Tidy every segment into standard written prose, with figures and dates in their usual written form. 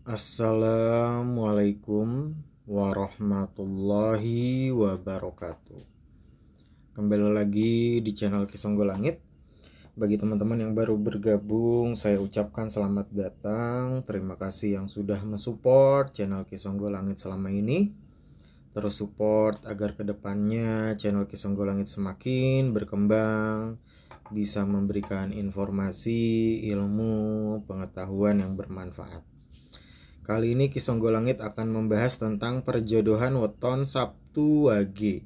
Assalamualaikum warahmatullahi wabarakatuh. Kembali lagi di channel Kisonggo Langit. Bagi teman-teman yang baru bergabung, saya ucapkan selamat datang. Terima kasih yang sudah mensupport channel Kisonggo Langit selama ini. Terus support agar kedepannya channel Kisonggo Langit semakin berkembang, bisa memberikan informasi, ilmu, pengetahuan yang bermanfaat. Kali ini Kisonggo Langit akan membahas tentang perjodohan weton Sabtu Wage.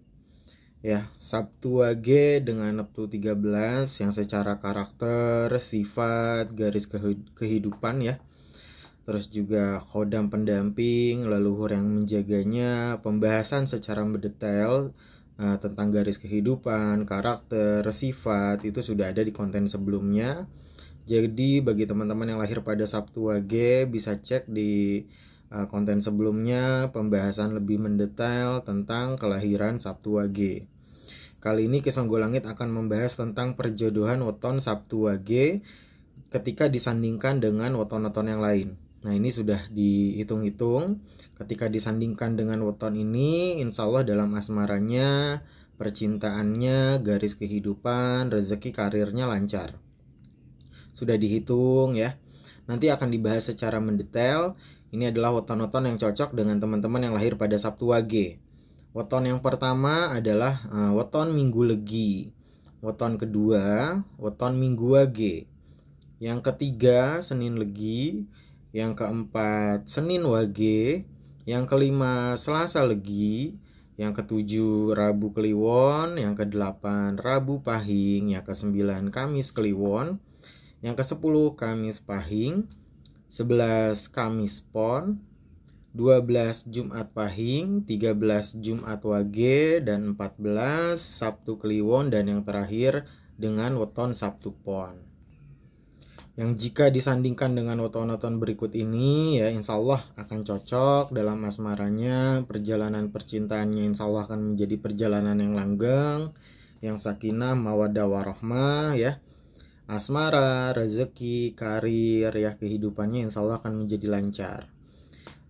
Ya, Sabtu Wage dengan Neptu 13 yang secara karakter, sifat, garis kehidupan ya. Terus juga khodam pendamping, leluhur yang menjaganya, pembahasan secara mendetail tentang garis kehidupan, karakter, sifat itu sudah ada di konten sebelumnya. Jadi bagi teman-teman yang lahir pada Sabtu Wage bisa cek di konten sebelumnya pembahasan lebih mendetail tentang kelahiran Sabtu Wage. Kali ini Kisonggo Langit akan membahas tentang perjodohan weton Sabtu Wage ketika disandingkan dengan weton-weton yang lain. Nah, ini sudah dihitung-hitung. Ketika disandingkan dengan weton ini, insya Allah dalam asmaranya, percintaannya, garis kehidupan, rezeki karirnya lancar. Sudah dihitung ya. Nanti akan dibahas secara mendetail. Ini adalah weton-weton yang cocok dengan teman-teman yang lahir pada Sabtu Wage. Weton yang pertama adalah weton Minggu Legi. Weton kedua weton Minggu Wage. Yang ketiga Senin Legi. Yang keempat Senin Wage. Yang kelima Selasa Legi. Yang ketujuh Rabu Kliwon. Yang kedelapan Rabu Pahing. Yang kesembilan Kamis Kliwon. Yang ke-10 Kamis Pahing, 11 Kamis Pon, 12 Jumat Pahing, 13 Jumat Wage, dan 14 Sabtu Kliwon, dan yang terakhir dengan weton Sabtu Pon. Yang jika disandingkan dengan weton-weton berikut ini ya insya Allah akan cocok dalam asmaranya, perjalanan percintaannya insya Allah akan menjadi perjalanan yang langgeng, yang sakinah, mawaddah warahmah ya. Asmara, rezeki, karir ya, kehidupannya insya Allah akan menjadi lancar.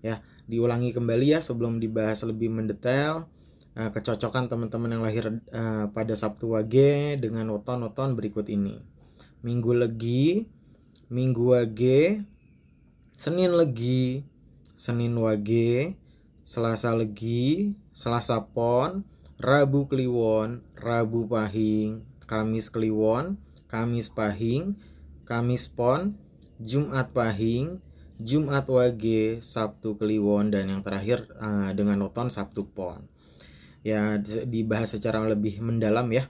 Ya, diulangi kembali ya sebelum dibahas lebih mendetail kecocokan teman-teman yang lahir pada Sabtu Wage dengan weton-weton berikut ini. Minggu Legi, Minggu Wage, Senin Legi, Senin Wage, Selasa Legi, Selasa Pon, Rabu Kliwon, Rabu Pahing, Kamis Kliwon, Kamis Pahing, Kamis Pon, Jumat Pahing, Jumat Wage, Sabtu Kliwon, dan yang terakhir dengan weton Sabtu Pon. Ya, dibahas secara lebih mendalam ya.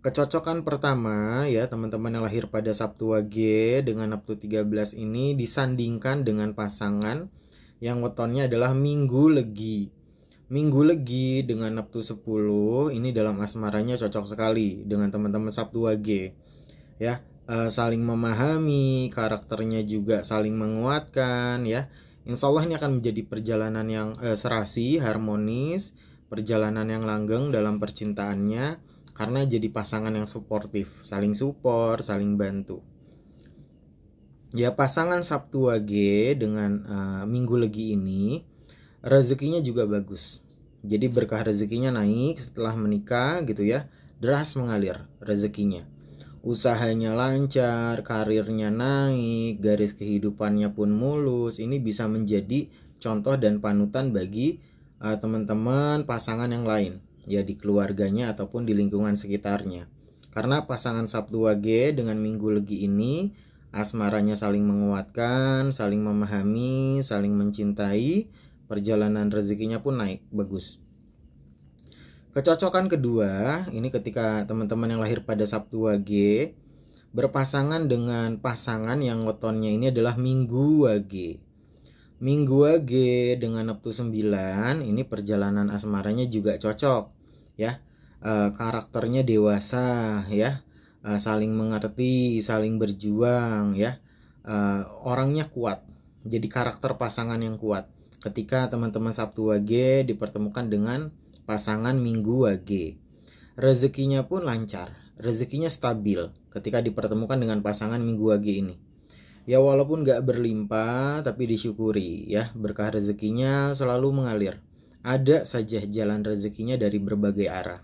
Kecocokan pertama ya teman-teman yang lahir pada Sabtu Wage dengan Neptu 13 ini disandingkan dengan pasangan yang wetonnya adalah Minggu Legi. Minggu Legi dengan Neptu 10 ini dalam asmaranya cocok sekali dengan teman-teman Sabtu Wage. Ya, saling memahami, karakternya juga saling menguatkan ya. Insya Allah ini akan menjadi perjalanan yang serasi, harmonis, perjalanan yang langgeng dalam percintaannya karena jadi pasangan yang suportif, saling support, saling bantu. Ya, pasangan Sabtu Wage dengan Minggu Legi ini rezekinya juga bagus. Jadi berkah rezekinya naik setelah menikah gitu ya, deras mengalir rezekinya. Usahanya lancar, karirnya naik, garis kehidupannya pun mulus. Ini bisa menjadi contoh dan panutan bagi teman-teman pasangan yang lain ya di keluarganya ataupun di lingkungan sekitarnya. Karena pasangan Sabtu Wage dengan Minggu Legi ini asmaranya saling menguatkan, saling memahami, saling mencintai, perjalanan rezekinya pun naik bagus. Kecocokan kedua, ini ketika teman-teman yang lahir pada Sabtu Wage berpasangan dengan pasangan yang wetonnya ini adalah Minggu Wage. Minggu Wage dengan Neptu 9, ini perjalanan asmaranya juga cocok ya. Karakternya dewasa ya, saling mengerti, saling berjuang ya. Orangnya kuat. Jadi karakter pasangan yang kuat. Ketika teman-teman Sabtu Wage dipertemukan dengan pasangan Minggu Wage, rezekinya pun lancar, rezekinya stabil ketika dipertemukan dengan pasangan Minggu Wage ini. Ya walaupun gak berlimpah tapi disyukuri ya, berkah rezekinya selalu mengalir. Ada saja jalan rezekinya dari berbagai arah.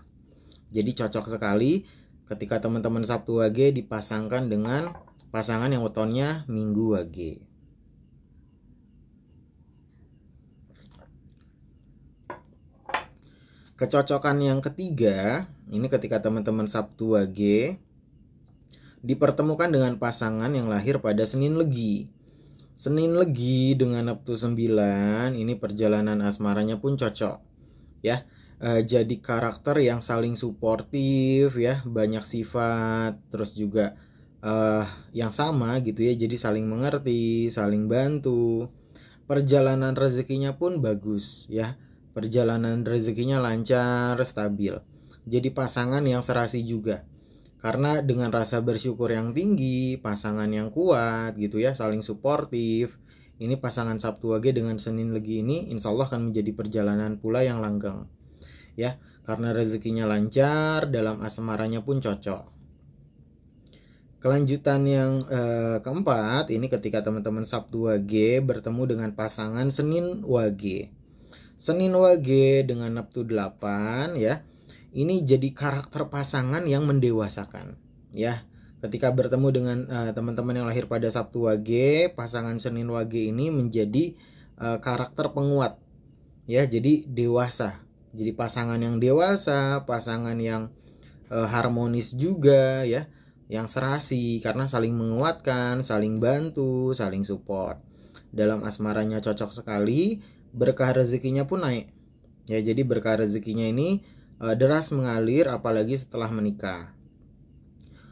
Jadi cocok sekali ketika teman-teman Sabtu Wage dipasangkan dengan pasangan yang wetonnya Minggu Wage. Kecocokan yang ketiga, ini ketika teman-teman Sabtu Wage dipertemukan dengan pasangan yang lahir pada Senin Legi. Senin Legi dengan Neptu 9, ini perjalanan asmaranya pun cocok. Ya, jadi karakter yang saling suportif ya, banyak sifat, terus juga yang sama gitu ya, jadi saling mengerti, saling bantu. Perjalanan rezekinya pun bagus ya. Perjalanan rezekinya lancar, stabil. Jadi pasangan yang serasi juga. Karena dengan rasa bersyukur yang tinggi, pasangan yang kuat gitu ya, saling suportif. Ini pasangan Sabtu Wage dengan Senin Legi ini insya Allah akan menjadi perjalanan pula yang langgeng. Ya, karena rezekinya lancar, dalam asmaranya pun cocok. Kelanjutan yang keempat, ini ketika teman-teman Sabtu Wage bertemu dengan pasangan Senin Wage. Senin Wage dengan Neptu 8 ya. Ini jadi karakter pasangan yang mendewasakan ya. Ketika bertemu dengan teman-teman yang lahir pada Sabtu Wage, pasangan Senin Wage ini menjadi karakter penguat ya, jadi dewasa. Jadi pasangan yang dewasa, pasangan yang harmonis juga ya, yang serasi karena saling menguatkan, saling bantu, saling support. Dalam asmaranya cocok sekali, berkah rezekinya pun naik. Ya, jadi berkah rezekinya ini deras mengalir apalagi setelah menikah.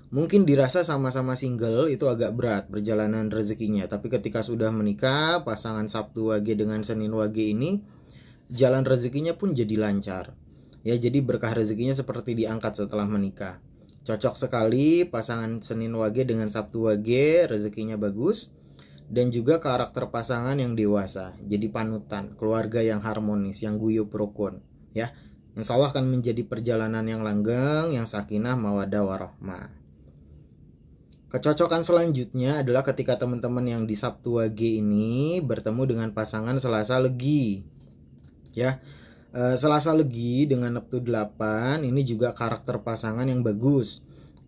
Mungkin dirasa sama-sama single itu agak berat perjalanan rezekinya, tapi ketika sudah menikah, pasangan Sabtu Wage dengan Senin Wage ini jalan rezekinya pun jadi lancar. Ya, jadi berkah rezekinya seperti diangkat setelah menikah. Cocok sekali pasangan Senin Wage dengan Sabtu Wage, rezekinya bagus. Dan juga karakter pasangan yang dewasa, jadi panutan, keluarga yang harmonis, yang guyup rukun ya. Insya Allah akan menjadi perjalanan yang langgeng, yang sakinah, mawaddah, warahmah. Kecocokan selanjutnya adalah ketika teman-teman yang di Sabtu Wage ini bertemu dengan pasangan Selasa Legi ya. Selasa Legi dengan Neptu 8, ini juga karakter pasangan yang bagus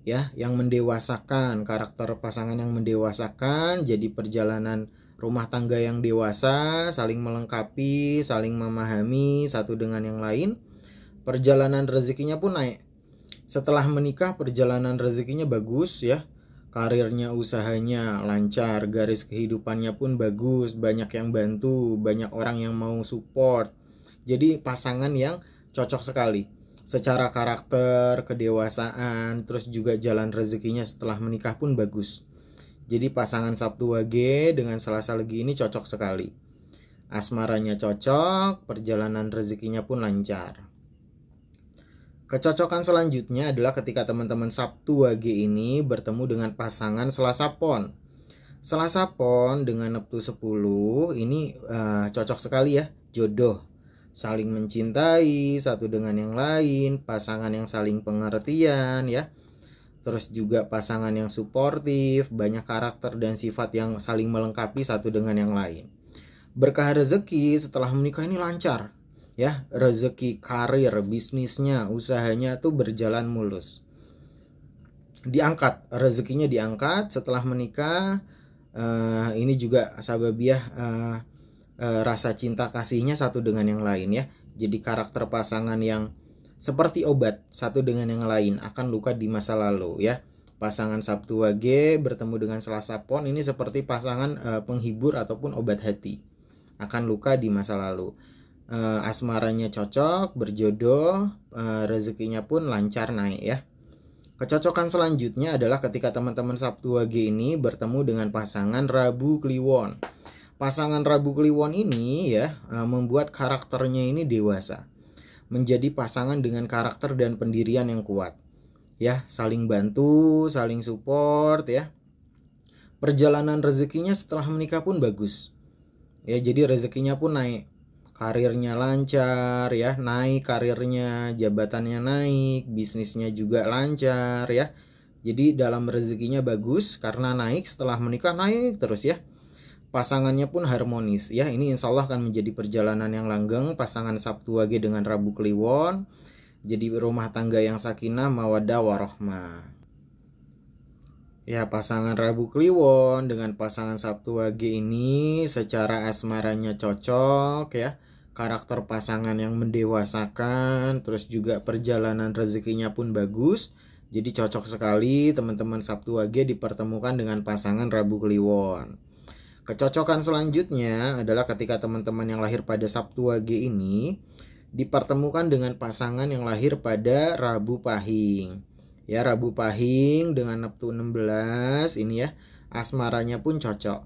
ya, yang mendewasakan, karakter pasangan yang mendewasakan, jadi perjalanan rumah tangga yang dewasa, saling melengkapi, saling memahami satu dengan yang lain. Perjalanan rezekinya pun naik. Setelah menikah perjalanan rezekinya bagus ya. Karirnya, usahanya lancar, garis kehidupannya pun bagus, banyak yang bantu, banyak orang yang mau support. Jadi pasangan yang cocok sekali. Secara karakter, kedewasaan, terus juga jalan rezekinya setelah menikah pun bagus. Jadi pasangan Sabtu Wage dengan Selasa Legi ini cocok sekali. Asmaranya cocok, perjalanan rezekinya pun lancar. Kecocokan selanjutnya adalah ketika teman-teman Sabtu Wage ini bertemu dengan pasangan Selasa Pon. Selasa Pon dengan Neptu 10 ini cocok sekali ya, jodoh. Saling mencintai satu dengan yang lain, pasangan yang saling pengertian ya. Terus juga pasangan yang suportif, banyak karakter dan sifat yang saling melengkapi satu dengan yang lain. Berkah rezeki setelah menikah ini lancar. Ya, rezeki, karir, bisnisnya, usahanya tuh berjalan mulus. Diangkat, rezekinya diangkat setelah menikah. Ini juga sababiah rasa cinta kasihnya satu dengan yang lain ya. Jadi karakter pasangan yang seperti obat satu dengan yang lain, akan luka di masa lalu ya. Pasangan Sabtu Wage bertemu dengan Selasa Pon ini seperti pasangan penghibur ataupun obat hati, akan luka di masa lalu. Asmaranya cocok, berjodoh, rezekinya pun lancar naik ya. Kecocokan selanjutnya adalah ketika teman-teman Sabtu Wage ini bertemu dengan pasangan Rabu Kliwon. Pasangan Rabu Kliwon ini ya membuat karakternya ini dewasa, menjadi pasangan dengan karakter dan pendirian yang kuat ya, saling bantu, saling support ya. Perjalanan rezekinya setelah menikah pun bagus ya, jadi rezekinya pun naik. Karirnya lancar ya, naik karirnya, jabatannya naik, bisnisnya juga lancar ya. Jadi dalam rezekinya bagus karena naik, setelah menikah naik terus ya. Pasangannya pun harmonis ya. Ini insya Allah akan menjadi perjalanan yang langgeng. Pasangan Sabtu Wage dengan Rabu Kliwon, jadi rumah tangga yang sakinah, mawaddah, warahmah. Ya, pasangan Rabu Kliwon dengan pasangan Sabtu Wage ini secara asmaranya cocok ya. Karakter pasangan yang mendewasakan, terus juga perjalanan rezekinya pun bagus. Jadi cocok sekali teman-teman Sabtu Wage dipertemukan dengan pasangan Rabu Kliwon. Kecocokan selanjutnya adalah ketika teman-teman yang lahir pada Sabtu Wage ini dipertemukan dengan pasangan yang lahir pada Rabu Pahing. Ya, Rabu Pahing dengan Neptu 16 ini ya, asmaranya pun cocok.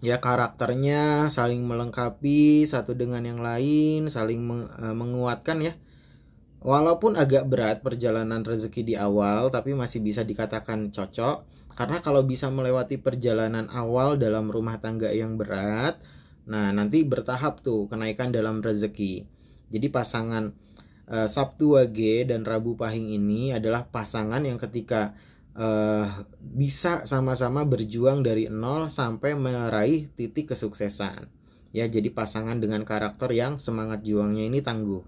Ya, karakternya saling melengkapi satu dengan yang lain, saling menguatkan ya. Walaupun agak berat perjalanan rezeki di awal, tapi masih bisa dikatakan cocok. Karena kalau bisa melewati perjalanan awal dalam rumah tangga yang berat, nah nanti bertahap tuh kenaikan dalam rezeki. Jadi pasangan Sabtu Wage dan Rabu Pahing ini adalah pasangan yang ketika bisa sama-sama berjuang dari nol sampai meraih titik kesuksesan. Ya, jadi pasangan dengan karakter yang semangat juangnya ini tangguh.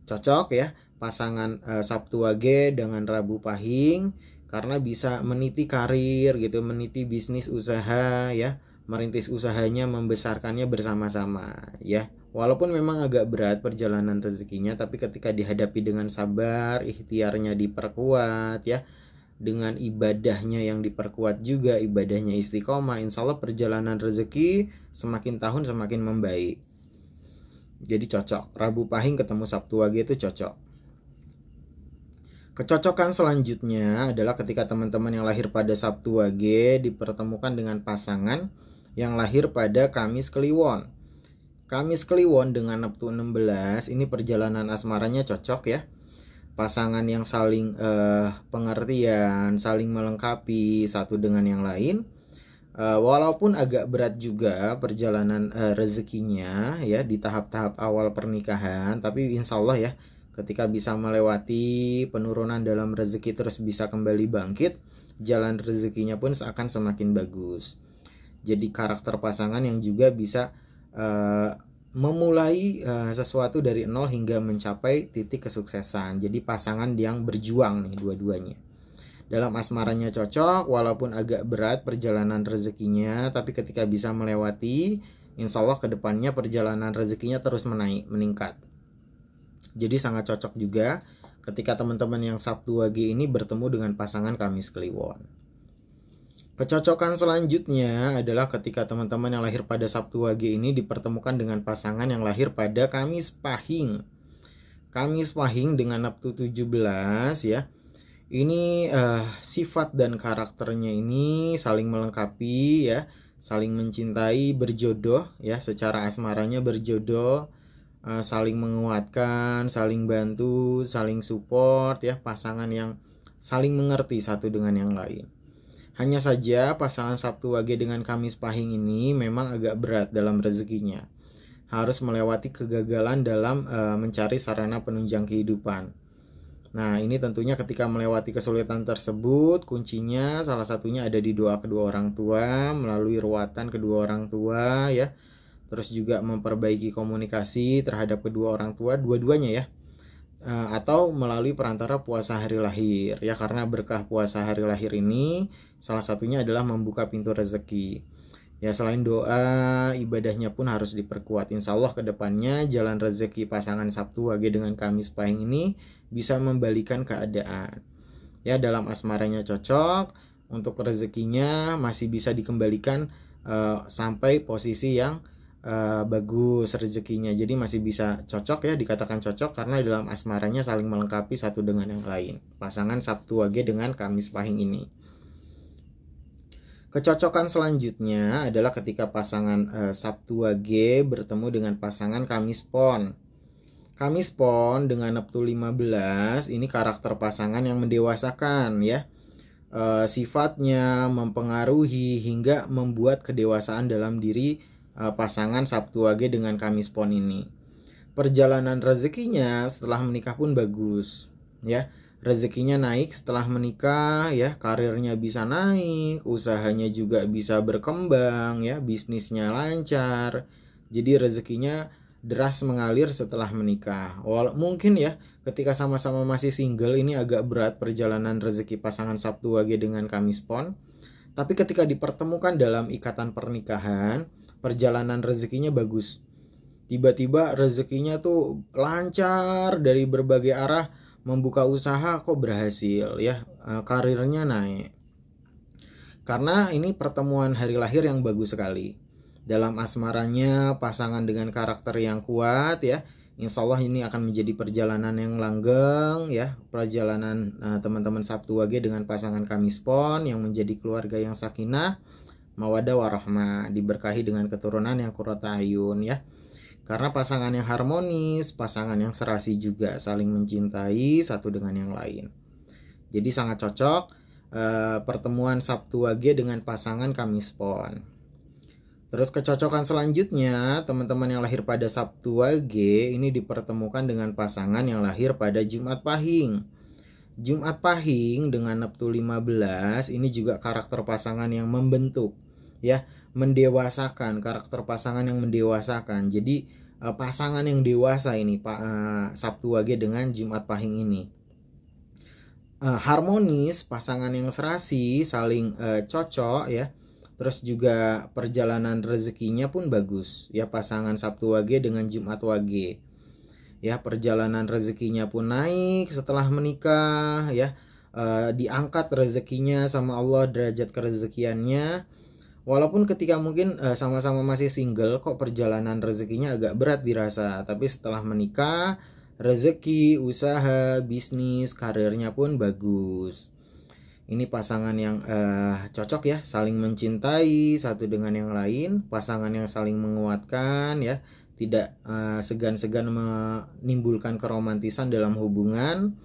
Cocok ya pasangan Sabtu Wage dengan Rabu Pahing karena bisa meniti karir gitu, meniti bisnis usaha ya, merintis usahanya, membesarkannya bersama-sama ya. Walaupun memang agak berat perjalanan rezekinya, tapi ketika dihadapi dengan sabar, ikhtiarnya diperkuat ya, dengan ibadahnya yang diperkuat juga, ibadahnya istiqomah, insya Allah perjalanan rezeki semakin tahun semakin membaik. Jadi cocok, Rabu Pahing ketemu Sabtu Wage itu cocok. Kecocokan selanjutnya adalah ketika teman-teman yang lahir pada Sabtu Wage dipertemukan dengan pasangan yang lahir pada Kamis Kliwon. Kamis Kliwon dengan Neptu 16 ini perjalanan asmaranya cocok ya. Pasangan yang saling pengertian, saling melengkapi satu dengan yang lain. Walaupun agak berat juga perjalanan rezekinya ya di tahap-tahap awal pernikahan, tapi insya Allah ya ketika bisa melewati penurunan dalam rezeki terus bisa kembali bangkit, jalan rezekinya pun akan semakin bagus. Jadi karakter pasangan yang juga bisa memulai sesuatu dari nol hingga mencapai titik kesuksesan. Jadi pasangan yang berjuang nih dua-duanya. Dalam asmaranya cocok, walaupun agak berat perjalanan rezekinya, tapi ketika bisa melewati, insya Allah kedepannya perjalanan rezekinya terus meningkat. Jadi sangat cocok juga ketika teman-teman yang Sabtu Wage ini bertemu dengan pasangan Kamis Kliwon. Kecocokan selanjutnya adalah ketika teman-teman yang lahir pada Sabtu Wage ini dipertemukan dengan pasangan yang lahir pada Kamis Pahing. Kamis Pahing dengan Neptu 17 ya. Ini sifat dan karakternya ini saling melengkapi ya, saling mencintai, berjodoh ya, secara asmaranya berjodoh, saling menguatkan, saling bantu, saling support ya, pasangan yang saling mengerti satu dengan yang lain. Hanya saja pasangan Sabtu Wage dengan Kamis Pahing ini memang agak berat dalam rezekinya. Harus melewati kegagalan dalam mencari sarana penunjang kehidupan. Nah, ini tentunya ketika melewati kesulitan tersebut, kuncinya salah satunya ada di doa kedua orang tua, melalui ruatan kedua orang tua ya. Terus juga memperbaiki komunikasi terhadap kedua orang tua, dua-duanya ya. Atau melalui perantara puasa hari lahir ya, karena berkah puasa hari lahir ini salah satunya adalah membuka pintu rezeki ya. Selain doa, ibadahnya pun harus diperkuat. Insya Allah kedepannya jalan rezeki pasangan Sabtu Wage dengan Kamis Pahing ini bisa membalikan keadaan ya. Dalam asmaranya cocok, untuk rezekinya masih bisa dikembalikan sampai posisi yang bagus rezekinya. Jadi masih bisa cocok ya, dikatakan cocok karena dalam asmaranya saling melengkapi satu dengan yang lain, pasangan Sabtu Wage dengan Kamis Pahing ini. Kecocokan selanjutnya adalah ketika pasangan Sabtu Wage bertemu dengan pasangan Kamis Pon. Kamis Pon dengan Neptu 15 ini karakter pasangan yang mendewasakan ya. Sifatnya mempengaruhi hingga membuat kedewasaan dalam diri pasangan Sabtu Wage dengan Kamis Pon ini. Perjalanan rezekinya setelah menikah pun bagus ya. rezekinya naik setelah menikah ya, karirnya bisa naik, usahanya juga bisa berkembang ya, bisnisnya lancar. Jadi rezekinya deras mengalir setelah menikah. Mungkin ya ketika sama-sama masih single ini agak berat perjalanan rezeki pasangan Sabtu Wage dengan Kamis Pon. Tapi ketika dipertemukan dalam ikatan pernikahan, perjalanan rezekinya bagus. Tiba-tiba rezekinya tuh lancar dari berbagai arah, membuka usaha kok berhasil ya, karirnya naik. Karena ini pertemuan hari lahir yang bagus sekali. Dalam asmaranya pasangan dengan karakter yang kuat ya, insya Allah ini akan menjadi perjalanan yang langgeng ya, perjalanan teman-teman Sabtu Wage dengan pasangan Kamis Pon yang menjadi keluarga yang sakinah, mawaddah warahmah, diberkahi dengan keturunan yang qurrata ayun ya. Karena pasangan yang harmonis, pasangan yang serasi juga saling mencintai satu dengan yang lain. Jadi sangat cocok pertemuan Sabtu Wage dengan pasangan Kamis Pon. Terus kecocokan selanjutnya, teman-teman yang lahir pada Sabtu Wage ini dipertemukan dengan pasangan yang lahir pada Jumat Pahing. Jumat Pahing dengan Neptu 15 ini juga karakter pasangan yang membentuk ya, mendewasakan, karakter pasangan yang mendewasakan. Jadi pasangan yang dewasa ini Sabtu Wage dengan Jumat Pahing ini harmonis, pasangan yang serasi, saling cocok ya. Terus juga perjalanan rezekinya pun bagus ya, pasangan Sabtu Wage dengan Jumat Wage ya, perjalanan rezekinya pun naik setelah menikah ya, diangkat rezekinya sama Allah, derajat kerezekiannya. Walaupun ketika mungkin sama-sama masih single kok perjalanan rezekinya agak berat dirasa, tapi setelah menikah rezeki, usaha, bisnis, karirnya pun bagus. Ini pasangan yang cocok ya, saling mencintai satu dengan yang lain, pasangan yang saling menguatkan ya, tidak segan-segan menimbulkan keromantisan dalam hubungan.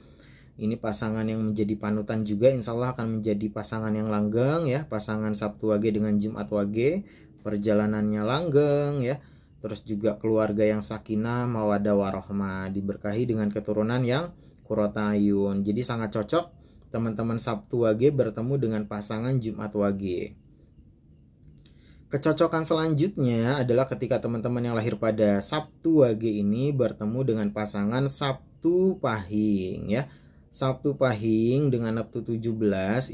Ini pasangan yang menjadi panutan juga, insya Allah akan menjadi pasangan yang langgeng ya, pasangan Sabtu Wage dengan Jumat Wage, perjalanannya langgeng ya. Terus juga keluarga yang sakinah, mawaddah warahmah, diberkahi dengan keturunan yang qurrata ayun. Jadi sangat cocok teman-teman Sabtu Wage bertemu dengan pasangan Jumat Wage. Kecocokan selanjutnya adalah ketika teman-teman yang lahir pada Sabtu Wage ini bertemu dengan pasangan Sabtu Pahing ya. Sabtu Pahing dengan Neptu 17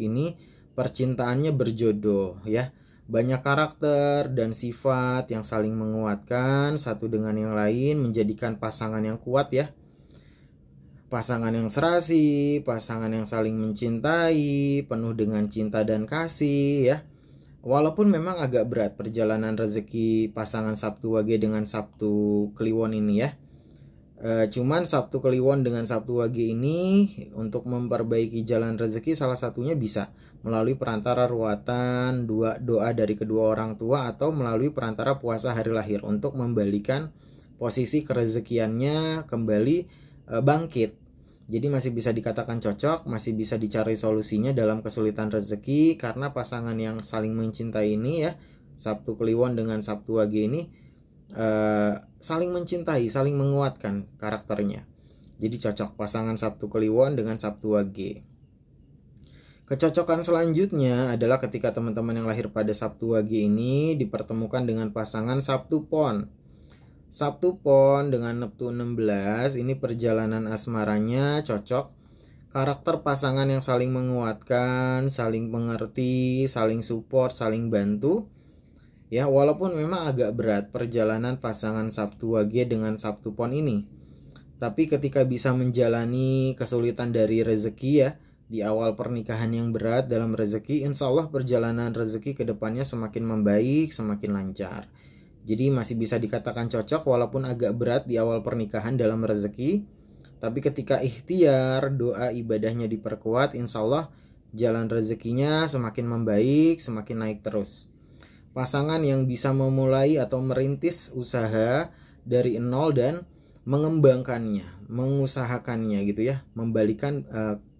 ini percintaannya berjodoh ya. Banyak karakter dan sifat yang saling menguatkan satu dengan yang lain, menjadikan pasangan yang kuat ya. Pasangan yang serasi, pasangan yang saling mencintai, penuh dengan cinta dan kasih ya. Walaupun memang agak berat perjalanan rezeki pasangan Sabtu Wage dengan Sabtu Kliwon ini ya. Cuman Sabtu Kliwon dengan Sabtu Wage ini untuk memperbaiki jalan rezeki salah satunya bisa melalui perantara ruatan, doa dari kedua orang tua, atau melalui perantara puasa hari lahir untuk membalikan posisi kerezekiannya kembali bangkit. Jadi masih bisa dikatakan cocok, masih bisa dicari solusinya dalam kesulitan rezeki, karena pasangan yang saling mencintai ini ya, Sabtu Kliwon dengan Sabtu Wage ini saling mencintai, saling menguatkan karakternya. Jadi cocok pasangan Sabtu Kliwon dengan Sabtu Wage. Kecocokan selanjutnya adalah ketika teman-teman yang lahir pada Sabtu Wage ini dipertemukan dengan pasangan Sabtu Pon. Sabtu Pon dengan Neptu 16 ini perjalanan asmaranya cocok. Karakter pasangan yang saling menguatkan, saling mengerti, saling support, saling bantu. Ya, walaupun memang agak berat perjalanan pasangan Sabtu Wage dengan Sabtu Pon ini, tapi ketika bisa menjalani kesulitan dari rezeki ya, di awal pernikahan yang berat dalam rezeki, insya Allah perjalanan rezeki kedepannya semakin membaik, semakin lancar. Jadi masih bisa dikatakan cocok walaupun agak berat di awal pernikahan dalam rezeki, tapi ketika ikhtiar, doa, ibadahnya diperkuat, insya Allah jalan rezekinya semakin membaik, semakin naik terus. Pasangan yang bisa memulai atau merintis usaha dari nol dan mengembangkannya, mengusahakannya gitu ya, membalikan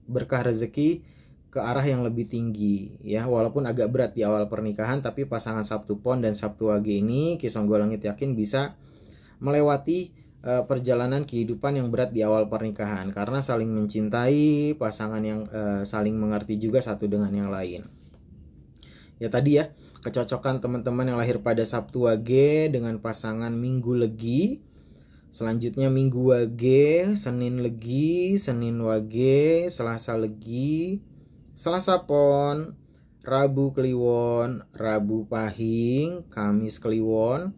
berkah rezeki ke arah yang lebih tinggi ya. Walaupun agak berat di awal pernikahan, tapi pasangan Sabtu Pon dan Sabtu Wage ini Ki Songgolangit yakin bisa melewati perjalanan kehidupan yang berat di awal pernikahan, karena saling mencintai, pasangan yang saling mengerti juga satu dengan yang lain. Ya tadi ya, kecocokan teman-teman yang lahir pada Sabtu Wage dengan pasangan Minggu Legi. Selanjutnya Minggu Wage, Senin Legi, Senin Wage, Selasa Legi, Selasa Pon, Rabu Kliwon, Rabu Pahing, Kamis Kliwon,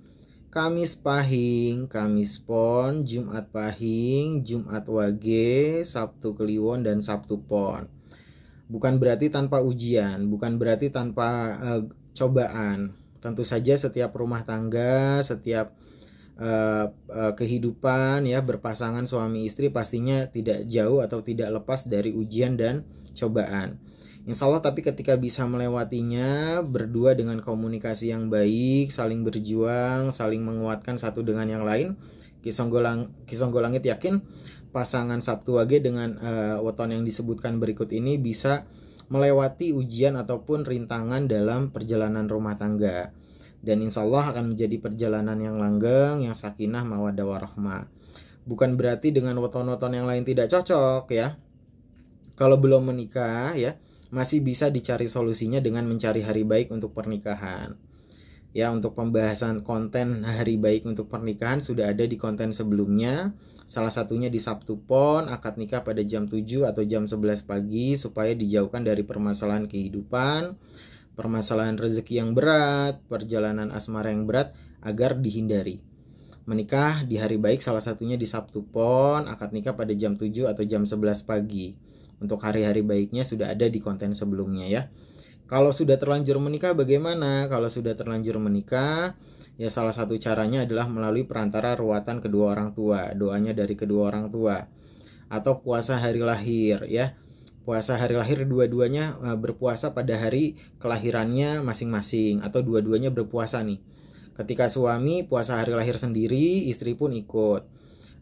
Kamis Pahing, Kamis Pon, Jumat Pahing, Jumat Wage, Sabtu Kliwon, dan Sabtu Pon. Bukan berarti tanpa ujian, bukan berarti tanpa cobaan. Tentu saja setiap rumah tangga, setiap kehidupan ya berpasangan suami istri pastinya tidak jauh atau tidak lepas dari ujian dan cobaan. Insya Allah, tapi ketika bisa melewatinya berdua dengan komunikasi yang baik, saling berjuang, saling menguatkan satu dengan yang lain, Kisonggo Langit yakin pasangan Sabtu Wage dengan weton yang disebutkan berikut ini bisa melewati ujian ataupun rintangan dalam perjalanan rumah tangga. Dan insya Allah akan menjadi perjalanan yang langgeng, yang sakinah, mawaddah warahmah. Bukan berarti dengan weton-weton yang lain tidak cocok ya. Kalau belum menikah ya, masih bisa dicari solusinya dengan mencari hari baik untuk pernikahan. Ya, untuk pembahasan konten hari baik untuk pernikahan sudah ada di konten sebelumnya. Salah satunya di Sabtu Pon, akad nikah pada jam 7 atau jam 11 pagi supaya dijauhkan dari permasalahan kehidupan, permasalahan rezeki yang berat, perjalanan asmara yang berat agar dihindari. Menikah di hari baik salah satunya di Sabtu Pon, akad nikah pada jam 7 atau jam 11 pagi. Untuk hari-hari baiknya sudah ada di konten sebelumnya ya. Kalau sudah terlanjur menikah bagaimana? Kalau sudah terlanjur menikah, ya salah satu caranya adalah melalui perantara ruatan kedua orang tua, doanya dari kedua orang tua, atau puasa hari lahir ya. Puasa hari lahir dua-duanya berpuasa pada hari kelahirannya masing-masing, atau dua-duanya berpuasa nih. Ketika suami puasa hari lahir sendiri, istri pun ikut.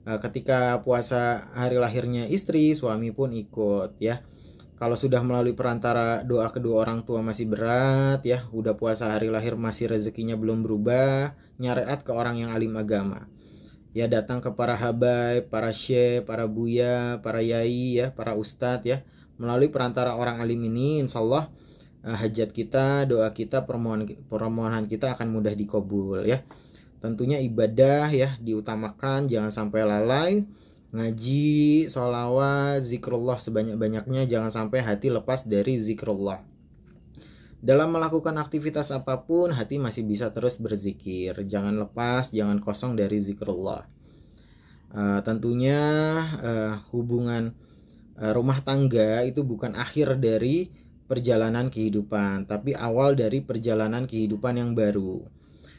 Ketika puasa hari lahirnya istri, suami pun ikut ya. Kalau sudah melalui perantara doa kedua orang tua masih berat ya, udah puasa hari lahir masih rezekinya belum berubah, nyareat ke orang yang alim agama. Ya, datang ke para habaib, para syekh, para buya, para yai ya, para ustadz ya. Melalui perantara orang alim ini insya Allah hajat kita, doa kita, permohonan kita akan mudah dikabul ya. Tentunya ibadah ya diutamakan, jangan sampai lalai. Ngaji, sholawat, zikrullah sebanyak-banyaknya, jangan sampai hati lepas dari zikrullah. Dalam melakukan aktivitas apapun, hati masih bisa terus berzikir. Jangan lepas, jangan kosong dari zikrullah. Tentunya hubungan rumah tangga itu bukan akhir dari perjalanan kehidupan, tapi awal dari perjalanan kehidupan yang baru.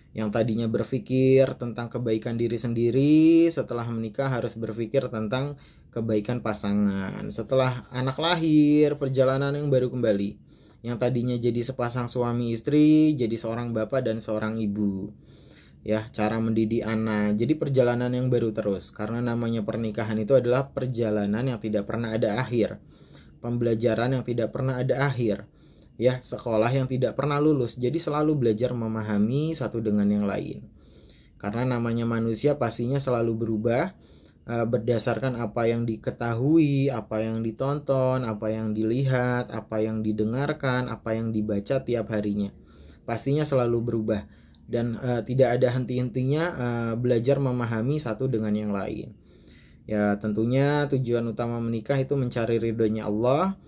Yang tadinya berpikir tentang kebaikan diri sendiri, setelah menikah harus berpikir tentang kebaikan pasangan. Setelah anak lahir, perjalanan yang baru kembali. Yang tadinya jadi sepasang suami istri, jadi seorang bapak dan seorang ibu. Ya, cara mendidik anak. Jadi perjalanan yang baru terus. Karena namanya pernikahan itu adalah perjalanan yang tidak pernah ada akhir. Pembelajaran yang tidak pernah ada akhir. Ya, sekolah yang tidak pernah lulus, jadi selalu belajar memahami satu dengan yang lain. Karena namanya manusia pastinya selalu berubah berdasarkan apa yang diketahui, apa yang ditonton, apa yang dilihat, apa yang didengarkan, apa yang dibaca tiap harinya. Pastinya selalu berubah dan tidak ada henti-hentinya belajar memahami satu dengan yang lain. Ya, tentunya tujuan utama menikah itu mencari ridhonya Allah.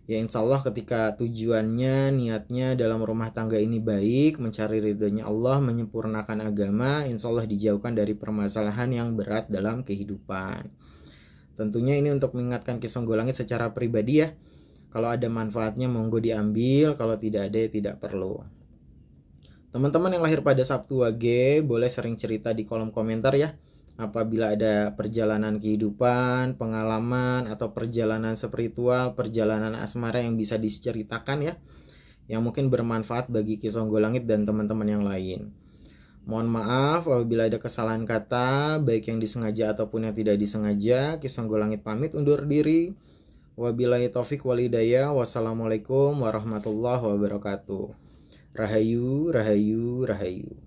Ya insya Allah ketika tujuannya, niatnya dalam rumah tangga ini baik, mencari ridhonya Allah, menyempurnakan agama, insya Allah dijauhkan dari permasalahan yang berat dalam kehidupan. Tentunya ini untuk mengingatkan Kisonggo Langit secara pribadi ya. Kalau ada manfaatnya monggo diambil, kalau tidak ada ya tidak perlu. Teman-teman yang lahir pada Sabtu Wage boleh sering cerita di kolom komentar ya. Apabila ada perjalanan kehidupan, pengalaman, atau perjalanan spiritual, perjalanan asmara yang bisa diceritakan ya, yang mungkin bermanfaat bagi Kisonggo Langit dan teman-teman yang lain. Mohon maaf apabila ada kesalahan kata, baik yang disengaja ataupun yang tidak disengaja. Kisonggo Langit pamit undur diri. Wabillahi taufik wal hidayah. Wassalamualaikum warahmatullahi wabarakatuh. Rahayu, rahayu, rahayu.